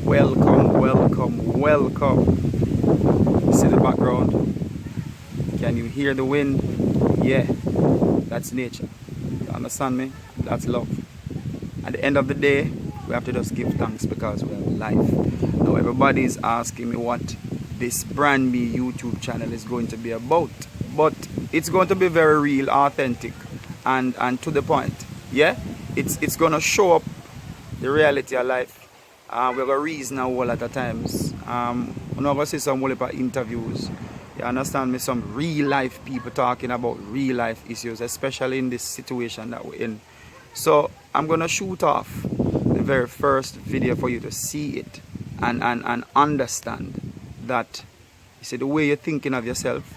Welcome, welcome, welcome. See the background? Can you hear the wind? Yeah, that's nature. You understand me? That's love. At the end of the day, we have to just give thanks because we have life. Now everybody is asking me what this brand me YouTube channel is going to be about. But it's going to be very real, authentic, and to the point. Yeah? It's gonna show up the reality of life. We're going to reason a whole lot of times. We're not going to see some whole lot of interviews. You understand me? Some real life people talking about real life issues, especially in this situation that we're in. So I'm going to shoot off the very first video for you to see it and understand that, you see, the way you're thinking of yourself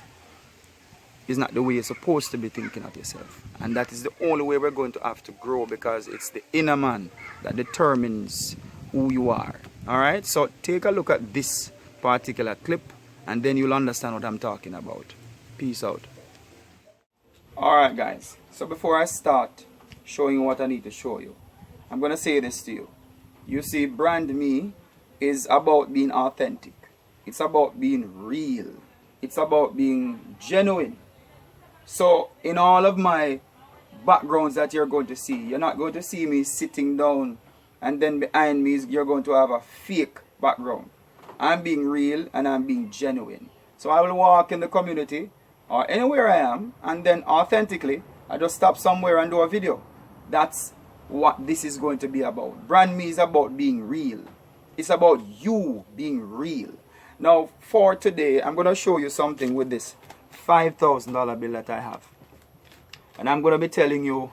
is not the way you're supposed to be thinking of yourself. And that is the only way we're going to have to grow, because it's the inner man that determines who you are. Alright, so take a look at this particular clip and then you'll understand what I'm talking about. Peace out. Alright guys, so before I start showing you what I need to show you, I'm gonna say this to you. You see, brand me is about being authentic. It's about being real. It's about being genuine. So in all of my backgrounds that you're going to see, you're not going to see me sitting down and then behind me you're going to have a fake background. I'm being real and I'm being genuine. So I will walk in the community or anywhere I am, and then authentically I just stop somewhere and do a video. That's what this is going to be about. Brand me is about being real. It's about you being real. Now for today, I'm going to show you something with this $5,000 bill that I have. And I'm going to be telling you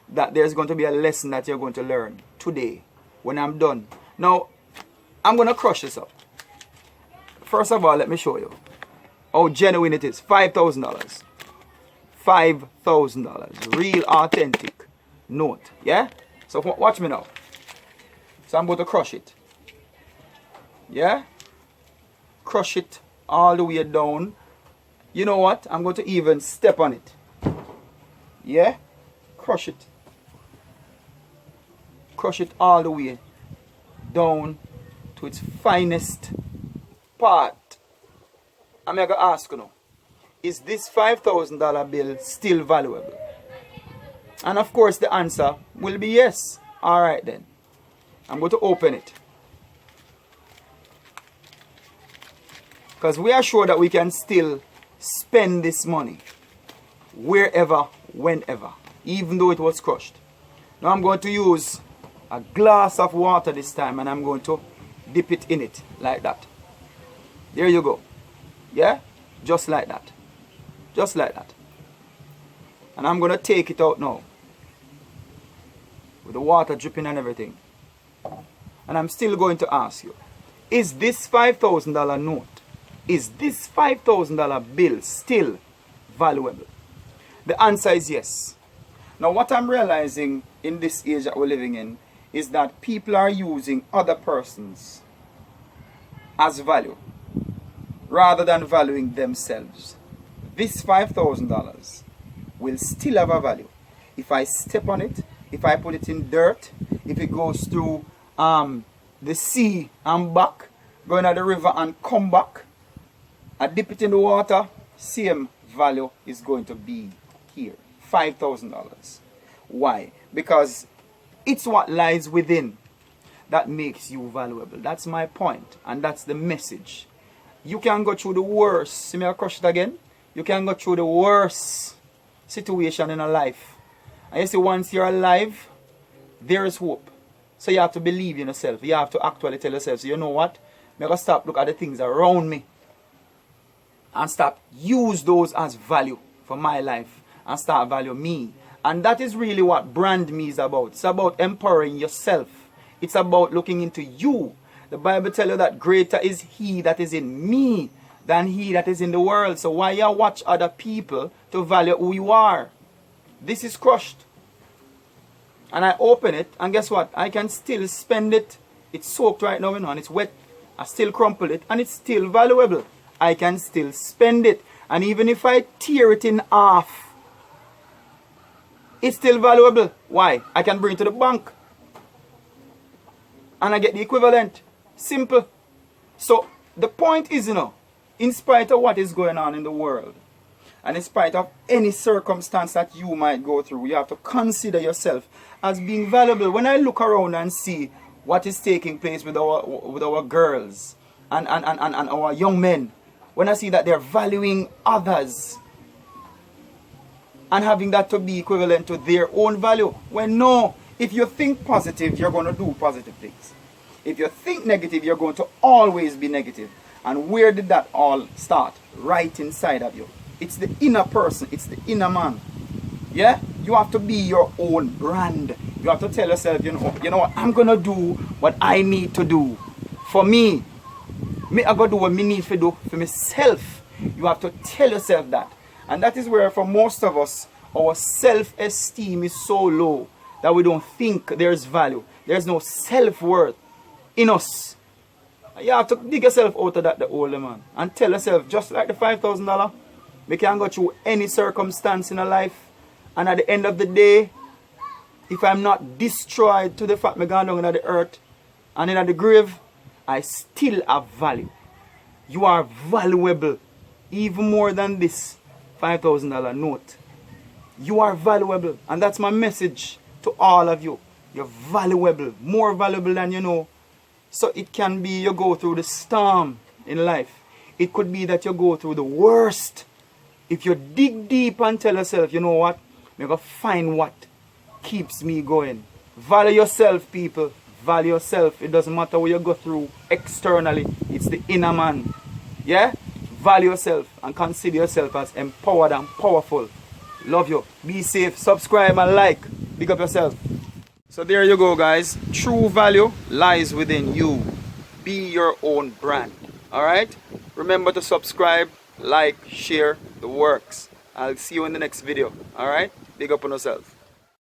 that there's going to be a lesson that you're going to learn today when I'm done. Now, I'm going to crush this up. First of all, let me show you how genuine it is. $5,000. $5,000. Real, authentic note. Yeah? So watch me now. So I'm going to crush it. Yeah? Crush it all the way down. You know what? I'm going to even step on it. Yeah? Crush it. Crush it all the way down to its finest part. I'm going to ask you now, is this $5,000 bill still valuable? And of course the answer will be yes. Alright then. I'm going to open it. Because we are sure that we can still spend this money wherever, whenever, even though it was crushed. Now I'm going to use a glass of water this time, and I'm going to dip it in it like that. There you go. Yeah? Just like that. Just like that. And I'm going to take it out now with the water dripping and everything. And I'm still going to ask you, is this $5,000 note, is this $5,000 bill still valuable? The answer is yes. Now what I'm realizing in this age that we're living in is that people are using other persons as value rather than valuing themselves. This $5,000 will still have a value. If I step on it, if I put it in dirt, if it goes through the sea and back, going to the river and come back, I dip it in the water, same value is going to be here. $5,000. Why? Because it's what lies within that makes you valuable. That's my point, and that's the message. You can go through the worst. See me, I crush it again. You can go through the worst situation in a life, and you see, once you're alive, there is hope. So you have to believe in yourself. You have to actually tell yourself, so you know what? I'm going to stop look at the things around me and stop use those as value for my life and start value me. And that is really what brand me is about. It's about empowering yourself. It's about looking into you. The Bible tells you that greater is he that is in me than he that is in the world. So why you watch other people to value who you are? This is crushed. And I open it, and guess what? I can still spend it. It's soaked right now, and it's wet. I still crumple it, and it's still valuable. I can still spend it. And even if I tear it in half, it's still valuable. Why? I can bring it to the bank and I get the equivalent. Simple. So the point is, in spite of what is going on in the world, and in spite of any circumstance that you might go through, you have to consider yourself as being valuable. When I look around and see what is taking place with our girls and our young men, when I see that they're valuing others and having that to be equivalent to their own value, when no, if you think positive, you're going to do positive things. If you think negative, you're going to always be negative. And where did that all start? Right inside of you. It's the inner person. It's the inner man. Yeah? You have to be your own brand. You have to tell yourself, you know what? I'm going to do what I need to do. For me. Me, I got to do what me need to do for myself. You have to tell yourself that. And that is where, for most of us, our self-esteem is so low that we don't think there's value. There's no self-worth in us. You have to dig yourself out of that, the older man, and tell yourself, just like the $5,000, we can go through any circumstance in a life, and at the end of the day, if I'm not destroyed to the fact me gone down into the earth and in the grave, I still have value. You are valuable, even more than this $5,000 note. You are valuable, and that's my message to all of you. You're valuable, more valuable than you know. So it can be you go through the storm in life. It could be that you go through the worst. If you dig deep and tell yourself, you know what, I'm going to find what keeps me going. Value yourself, people. Value yourself. It doesn't matter what you go through externally. It's the inner man. Yeah? Value yourself and consider yourself as empowered and powerful. Love you. Be safe. Subscribe and like. Big up yourself. So there you go, guys. True value lies within you. Be your own brand. Alright? Remember to subscribe, like, share the works. I'll see you in the next video. Alright? Big up on yourself.